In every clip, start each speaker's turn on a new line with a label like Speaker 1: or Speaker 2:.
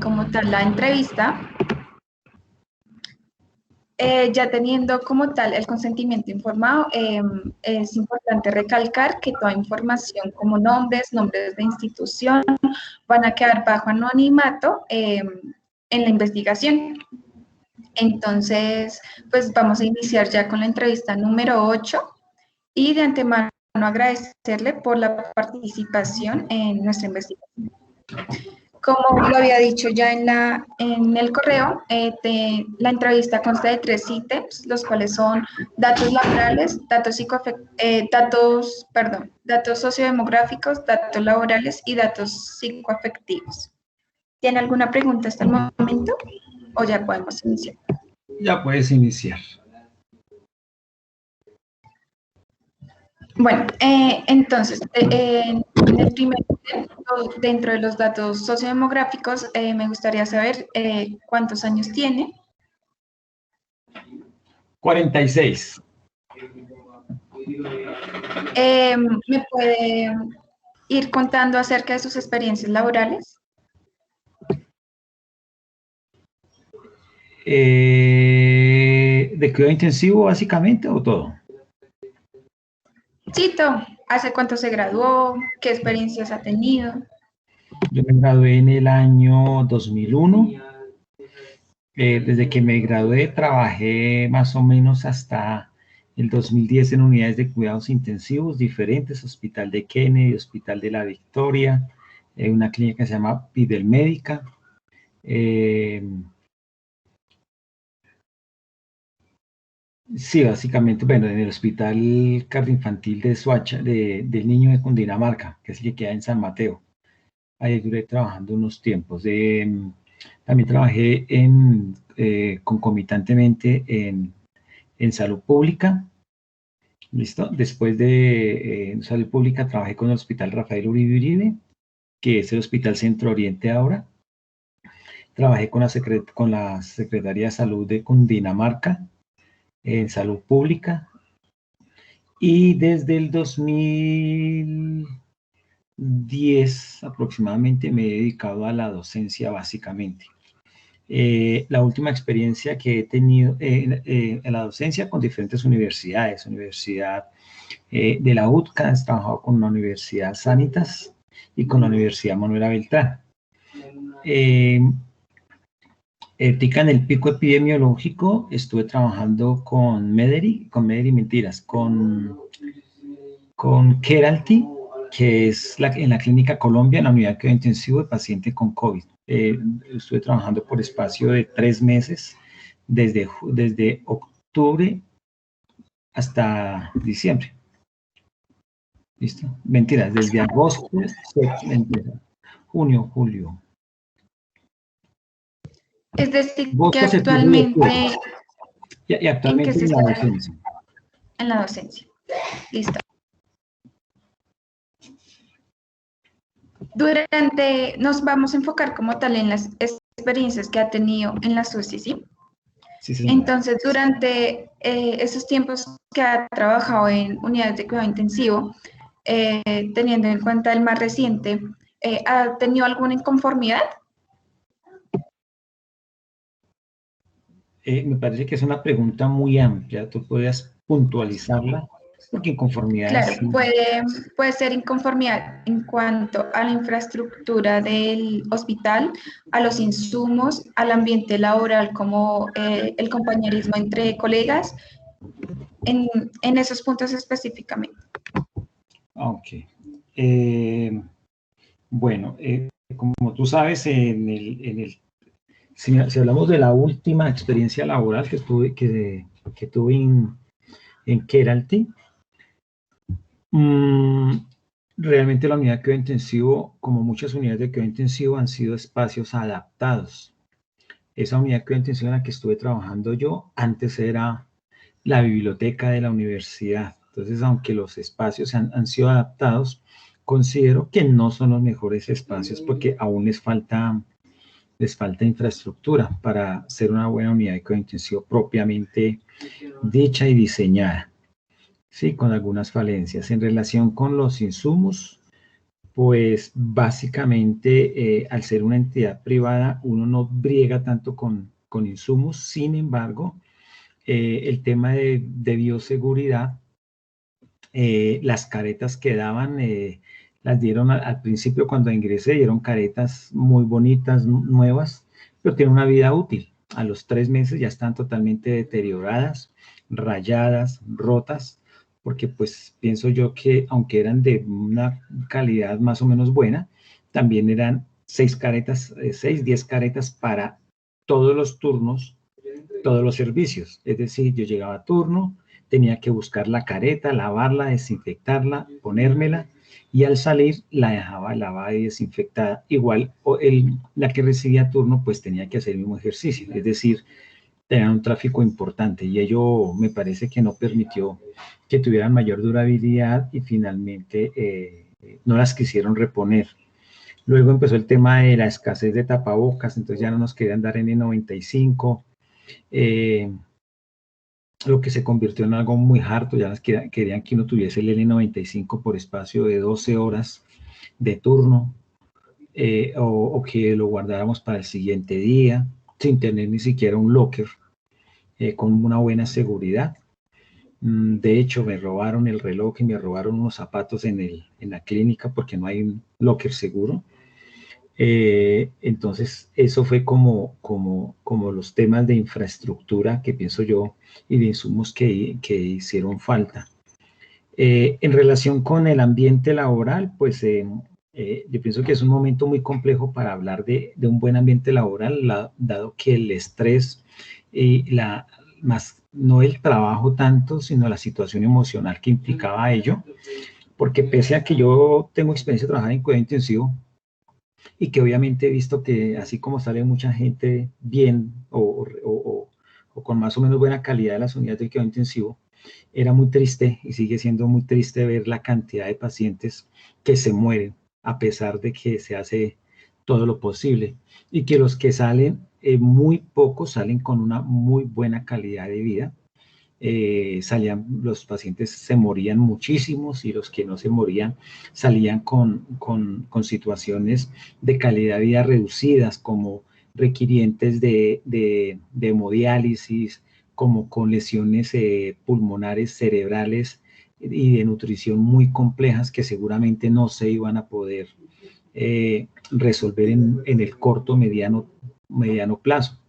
Speaker 1: como tal la entrevista, ya teniendo como tal el consentimiento informado, es importante recalcar que toda información como nombres de institución, van a quedar bajo anonimato en la investigación. Entonces, pues vamos a iniciar ya con la entrevista número 8 y de antemano agradecerle por la participación en nuestra investigación. Como lo había dicho ya en el correo, la entrevista consta de 3 ítems, los cuales son datos laborales, datos sociodemográficos, datos laborales y datos psicoafectivos. ¿Tiene alguna pregunta hasta el momento o ya podemos iniciar?
Speaker 2: Ya puedes iniciar.
Speaker 1: Bueno, entonces, en el primer, dentro de los datos sociodemográficos, me gustaría saber cuántos años tiene.
Speaker 2: 46.
Speaker 1: ¿Me puede ir contando acerca de sus experiencias laborales?
Speaker 2: ¿De cuidado intensivo básicamente o todo?
Speaker 1: Chito, ¿hace cuánto se graduó? ¿Qué experiencias ha tenido?
Speaker 2: Yo me gradué en el año 2001. Desde que me gradué trabajé más o menos hasta el 2010 en unidades de cuidados intensivos diferentes, Hospital de Kennedy, Hospital de la Victoria, una clínica que se llama Pidelmédica. Sí, básicamente, bueno, en el Hospital Cardioinfantil de Soacha, del Niño de Cundinamarca, que es el que queda en San Mateo. Ahí duré trabajando unos tiempos. También trabajé concomitantemente en salud pública. ¿Listo? Después de salud pública trabajé con el Hospital Rafael Uribe Uribe, que es el Hospital Centro Oriente ahora. Trabajé con la Secretaría de Salud de Cundinamarca en salud pública. Y desde el 2010 aproximadamente me he dedicado a la docencia básicamente. La última experiencia que he tenido en la docencia con diferentes universidades, Universidad de la UTCA, he trabajado con la Universidad Sanitas y con la Universidad Manuela Beltrán. Ética en el pico epidemiológico, estuve trabajando con Mederi mentiras, con Keralty, que es en la Clínica Colombia, en la unidad de cuidado intensivo de paciente con COVID. Estuve trabajando por espacio de 3 meses, desde octubre hasta diciembre. ¿Listo? Mentiras, desde agosto, junio, julio.
Speaker 1: Es decir,
Speaker 2: Agosto,
Speaker 1: que actualmente...
Speaker 2: Y actualmente en la docencia.
Speaker 1: En la docencia. Listo. Nos vamos a enfocar como tal en las experiencias que ha tenido en la SUSI, ¿sí?
Speaker 2: Sí, señora.
Speaker 1: Entonces, durante esos tiempos que ha trabajado en unidades de cuidado intensivo, teniendo en cuenta el más reciente, ¿ha tenido alguna inconformidad?
Speaker 2: Me parece que es una pregunta muy amplia. ¿Tú podrías puntualizarla? Porque inconformidades...
Speaker 1: Claro, puede ser inconformidad en cuanto a la infraestructura del hospital, a los insumos, al ambiente laboral, como el compañerismo entre colegas, en esos puntos específicamente.
Speaker 2: Ok. Bueno, como tú sabes, si hablamos de la última experiencia laboral que tuve en Keralty, realmente la unidad de cuidado intensivo, como muchas unidades de cuidado intensivo, han sido espacios adaptados. Esa unidad de cuidado intensivo en la que estuve trabajando yo, antes era la biblioteca de la universidad. Entonces, aunque los espacios han sido adaptados, considero que no son los mejores espacios porque aún les falta infraestructura para ser una buena unidad de cuidado intensivo propiamente dicha y diseñada. Sí, con algunas falencias. En relación con los insumos, pues básicamente al ser una entidad privada uno no briega tanto con insumos. Sin embargo, el tema de bioseguridad, las caretas que daban, las dieron al principio cuando ingresé, dieron caretas muy bonitas, nuevas, pero tienen una vida útil. A los 3 meses ya están totalmente deterioradas, rayadas, rotas, porque pues pienso yo que aunque eran de una calidad más o menos buena, también eran 6 caretas, 6, 10 caretas para todos los turnos, todos los servicios. Es decir, yo llegaba a turno, tenía que buscar la careta, lavarla, desinfectarla, ponérmela, y al salir la dejaba lavada y desinfectada. Igual la que recibía turno pues tenía que hacer el mismo ejercicio, es decir, tenía un tráfico importante, y ello me parece que no permitió que tuvieran mayor durabilidad, y finalmente no las quisieron reponer. Luego empezó el tema de la escasez de tapabocas, entonces ya no nos querían dar N95, lo que se convirtió en algo muy harto. Ya querían que uno tuviese el N95 por espacio de 12 horas de turno, o que lo guardáramos para el siguiente día, sin tener ni siquiera un locker con una buena seguridad. De hecho, me robaron el reloj y me robaron unos zapatos en la clínica porque no hay un locker seguro. Entonces, eso fue como los temas de infraestructura que pienso yo, y de insumos que hicieron falta. En relación con el ambiente laboral, pues yo pienso que es un momento muy complejo para hablar de un buen ambiente laboral, dado que el estrés y no el trabajo tanto, sino la situación emocional que implicaba ello, porque pese a que yo tengo experiencia de trabajar en cuidado intensivo, y que obviamente he visto que así como sale mucha gente bien o con más o menos buena calidad de las unidades de cuidado intensivo, era muy triste y sigue siendo muy triste ver la cantidad de pacientes que se mueren a pesar de que se hace todo lo posible, y que los que salen, muy pocos salen con una muy buena calidad de vida. Los pacientes se morían muchísimos, y los que no se morían salían con situaciones de calidad de vida reducidas, como requirientes de hemodiálisis, como con lesiones pulmonares, cerebrales y de nutrición muy complejas, que seguramente no se iban a poder resolver en el corto, mediano plazo.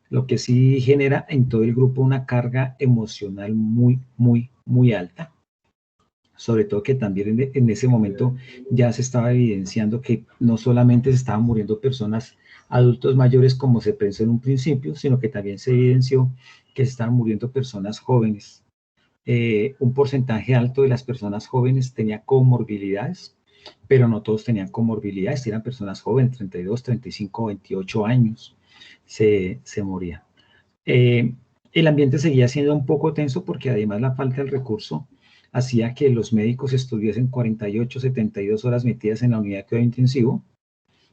Speaker 2: Lo que sí genera en todo el grupo una carga emocional muy, muy, muy alta. Sobre todo que también en ese momento ya se estaba evidenciando que no solamente se estaban muriendo personas, adultos mayores, como se pensó en un principio, sino que también se evidenció que se estaban muriendo personas jóvenes. Un porcentaje alto de las personas jóvenes tenía comorbilidades, pero no todos tenían comorbilidades, eran personas jóvenes, 32, 35, 28 años, se morían. El ambiente seguía siendo un poco tenso, porque además la falta del recurso hacía que los médicos estuviesen 48, 72 horas metidas en la unidad de cuidado intensivo,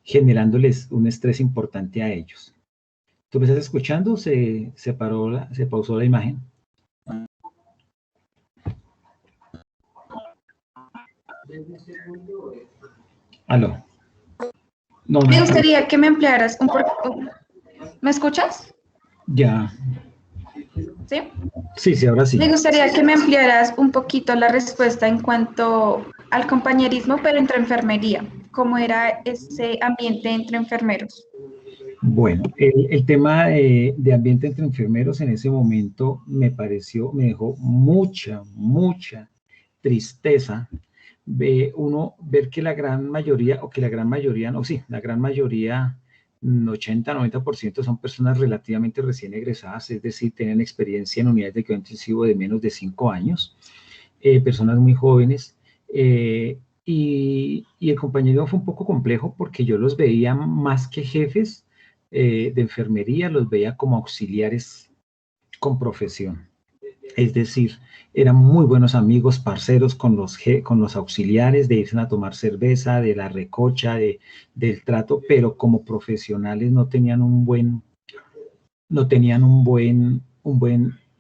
Speaker 2: generándoles un estrés importante a ellos. ¿Tú me estás escuchando? Se pausó la imagen. Aló. No,
Speaker 1: Me gustaría que me ampliaras un poco. ¿Me escuchas?
Speaker 2: Ya.
Speaker 1: ¿Sí?
Speaker 2: Sí, ahora sí.
Speaker 1: Me gustaría que me ampliaras un poquito la respuesta en cuanto al compañerismo, pero entre enfermería. ¿Cómo era ese ambiente entre enfermeros?
Speaker 2: Bueno, el tema de ambiente entre enfermeros en ese momento me dejó mucha, mucha tristeza. Ver que la gran mayoría, la gran mayoría, 80-90% son personas relativamente recién egresadas, es decir, tienen experiencia en unidades de cuidado intensivo de menos de 5 años, personas muy jóvenes, y el compañerismo fue un poco complejo, porque yo los veía más que jefes de enfermería, los veía como auxiliares con profesión. Es decir, eran muy buenos amigos, parceros con los auxiliares, de irse a tomar cerveza, de la recocha, del trato, pero como profesionales no tenían un buen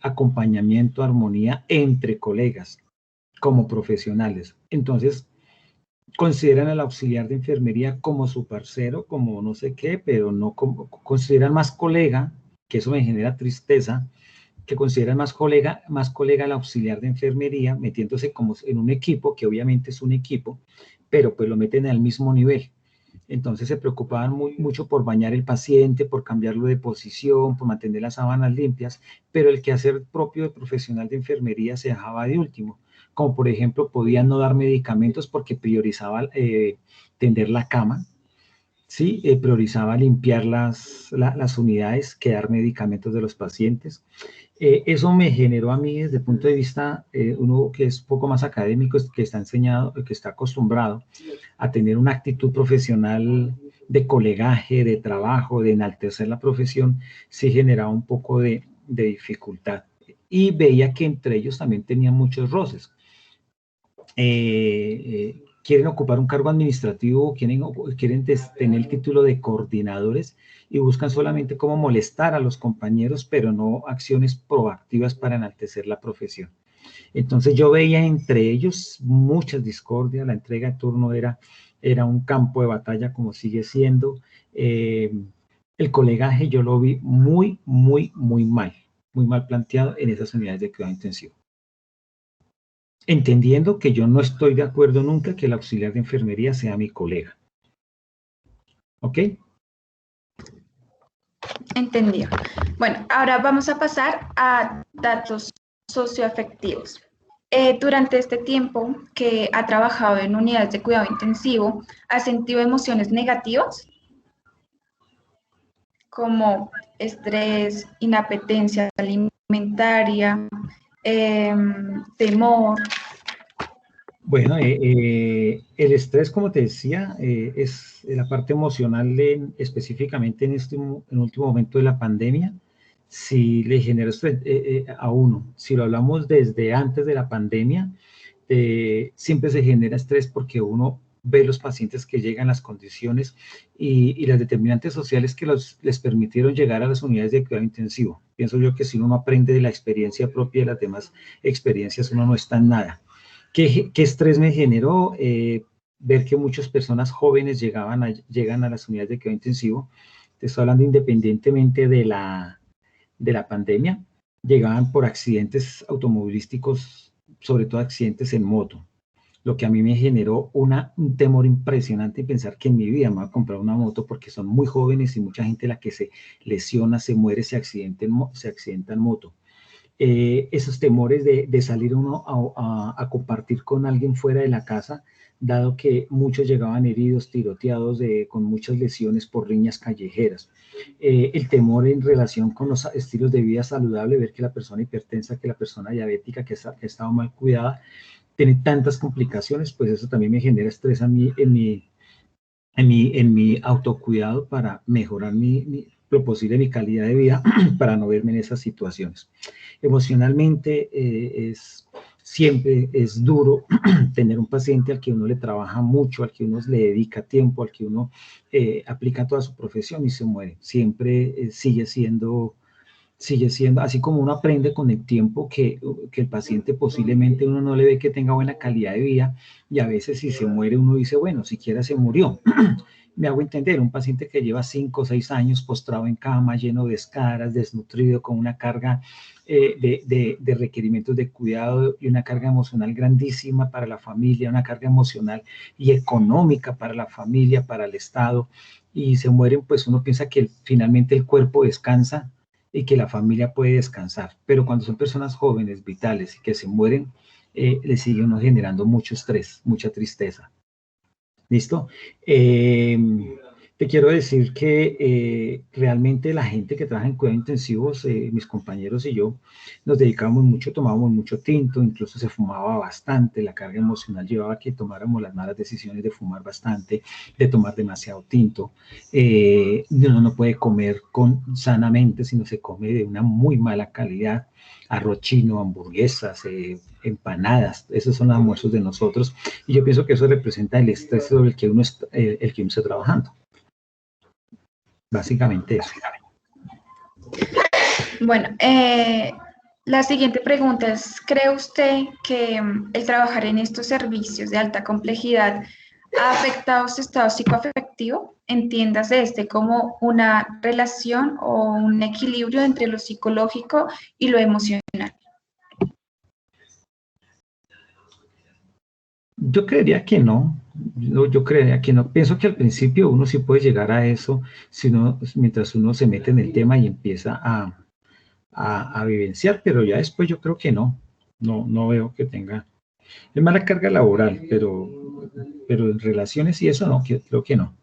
Speaker 2: acompañamiento, armonía entre colegas como profesionales. Entonces, consideran al auxiliar de enfermería como su parcero, como no sé qué, pero no como, consideran más colega, que eso me genera tristeza, que consideran más colega al auxiliar de enfermería, metiéndose como en un equipo, que obviamente es un equipo, pero pues lo meten al mismo nivel. Entonces se preocupaban mucho por bañar el paciente, por cambiarlo de posición, por mantener las sábanas limpias, pero el quehacer propio del profesional de enfermería se dejaba de último, como por ejemplo podían no dar medicamentos porque priorizaba tender la cama, ¿sí? Priorizaba limpiar las unidades que dar medicamentos de los pacientes. Eso me generó a mí desde el punto de vista, uno que es poco más académico, que está enseñado, que está acostumbrado a tener una actitud profesional de colegaje, de trabajo, de enaltecer la profesión, sí generaba un poco de dificultad. Y veía que entre ellos también tenían muchos roces. Quieren ocupar un cargo administrativo, quieren tener el título de coordinadores y buscan solamente cómo molestar a los compañeros, pero no acciones proactivas para enaltecer la profesión. Entonces yo veía entre ellos muchas discordias, la entrega de turno era un campo de batalla como sigue siendo. El colegaje yo lo vi muy mal planteado en esas unidades de cuidado intensivo. Entendiendo que yo no estoy de acuerdo nunca que el auxiliar de enfermería sea mi colega. ¿Ok?
Speaker 1: Entendido. Bueno, ahora vamos a pasar a datos socioafectivos. Durante este tiempo que ha trabajado en unidades de cuidado intensivo, ¿ha sentido emociones negativas como estrés, inapetencia alimentaria, temor?
Speaker 2: Bueno, el estrés, como te decía, es la parte emocional específicamente en último momento de la pandemia. Si le genera estrés a uno, si lo hablamos desde antes de la pandemia, siempre se genera estrés porque uno ve los pacientes que llegan, las condiciones y las determinantes sociales que les permitieron llegar a las unidades de cuidado intensivo. Pienso yo que si uno no aprende de la experiencia propia de las demás experiencias, uno no está en nada. ¿Qué estrés me generó? Ver que muchas personas jóvenes llegan a las unidades de cuidado intensivo. Te estoy hablando independientemente de la pandemia, llegaban por accidentes automovilísticos, sobre todo accidentes en moto, lo que a mí me generó un temor impresionante en pensar que en mi vida me voy a comprar una moto porque son muy jóvenes y mucha gente la que se lesiona, se muere, se accidenta en moto. Esos temores de salir uno a compartir con alguien fuera de la casa, dado que muchos llegaban heridos, tiroteados, con muchas lesiones por riñas callejeras. El temor en relación con los estilos de vida saludable, ver que la persona hipertensa, que la persona diabética, que ha estado mal cuidada, tiene tantas complicaciones, pues eso también me genera estrés a mí en mi autocuidado para mejorar lo posible mi calidad de vida para no verme en esas situaciones. Emocionalmente siempre es duro tener un paciente al que uno le trabaja mucho, al que uno le dedica tiempo, al que uno aplica toda su profesión y se muere. Siempre sigue siendo, así como uno aprende con el tiempo que el paciente posiblemente uno no le ve que tenga buena calidad de vida y a veces si se muere uno dice, bueno, siquiera se murió. Me hago entender, un paciente que lleva 5 o 6 años postrado en cama, lleno de escaras, desnutrido, con una carga de requerimientos de cuidado y una carga emocional grandísima para la familia, una carga emocional y económica para la familia, para el Estado, y se mueren, pues uno piensa que finalmente el cuerpo descansa y que la familia puede descansar, pero cuando son personas jóvenes, vitales y que se mueren, le sigue uno generando mucho estrés, mucha tristeza. ¿Listo? Te quiero decir que realmente la gente que trabaja en cuidados intensivos, mis compañeros y yo, nos dedicábamos mucho, tomábamos mucho tinto, incluso se fumaba bastante, la carga emocional llevaba a que tomáramos las malas decisiones de fumar bastante, de tomar demasiado tinto. Uno no puede comer sanamente, sino se come de una muy mala calidad, arroz chino, hamburguesas, empanadas, esos son los almuerzos de nosotros, y yo pienso que eso representa el estrés sobre el que uno está trabajando. Básicamente eso.
Speaker 1: Bueno, la siguiente pregunta es, ¿cree usted que el trabajar en estos servicios de alta complejidad ¿Ha afectado su estado psicoafectivo? Entiéndase este como una relación o un equilibrio entre lo psicológico y lo emocional.
Speaker 2: Yo creería que no. Yo creería que no. Pienso que al principio uno sí puede llegar a eso si uno, mientras uno se mete en el tema y empieza a vivenciar, pero ya después yo creo que no. No veo que tenga. Es mala carga laboral, pero en relaciones y eso no, creo que no.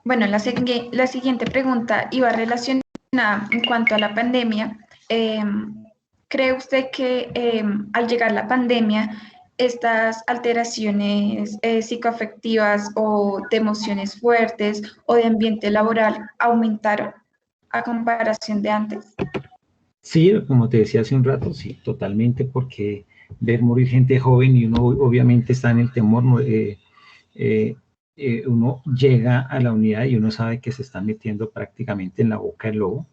Speaker 1: Bueno, la siguiente pregunta iba relacionada en cuanto a la pandemia. ¿Cree usted que al llegar la pandemia, estas alteraciones psicoafectivas o de emociones fuertes o de ambiente laboral aumentaron a comparación de antes?
Speaker 2: Sí, como te decía hace un rato, sí, totalmente, porque ver morir gente joven y uno obviamente está en el temor, eh, uno llega a la unidad y uno sabe que se está metiendo prácticamente en la boca del lobo.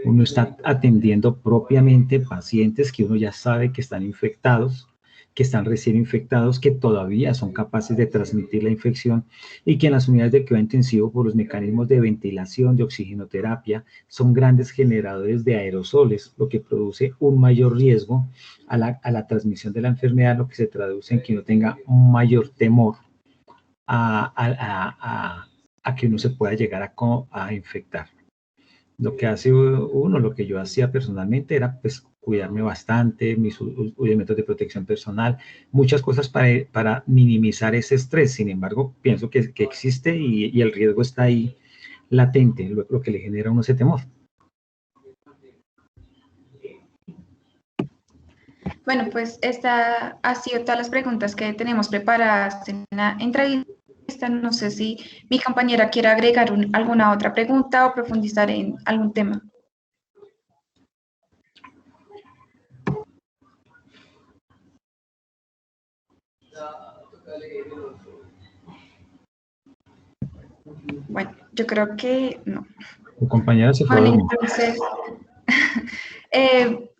Speaker 2: Uno está atendiendo propiamente pacientes que uno ya sabe que están infectados, que están recién infectados, que todavía son capaces de transmitir la infección y que en las unidades de cuidado intensivo por los mecanismos de ventilación, de oxigenoterapia, son grandes generadores de aerosoles, lo que produce un mayor riesgo a la transmisión de la enfermedad, lo que se traduce en que uno tenga un mayor temor a, a, a, a que uno se pueda llegar a infectar. Lo que hace uno, lo que yo hacía personalmente era pues cuidarme bastante, mis elementos de protección personal, muchas cosas para minimizar ese estrés. Sin embargo, pienso que existe y el riesgo está ahí latente, lo que le genera a uno ese temor.
Speaker 1: Bueno, pues esta ha sido todas las preguntas que tenemos preparadas en la entrevista. No sé si mi compañera quiere agregar alguna otra pregunta o profundizar en algún tema. Bueno, yo creo que no.
Speaker 2: Tu compañera se fue a
Speaker 1: Bueno,
Speaker 2: dormir.
Speaker 1: entonces,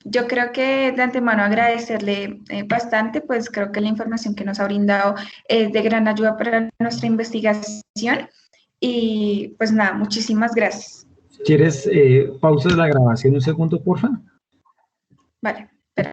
Speaker 1: yo creo que de antemano agradecerle bastante, pues creo que la información que nos ha brindado es de gran ayuda para nuestra investigación y pues nada, muchísimas gracias.
Speaker 2: ¿Quieres pausa de la grabación un segundo, porfa?
Speaker 1: Vale, espera.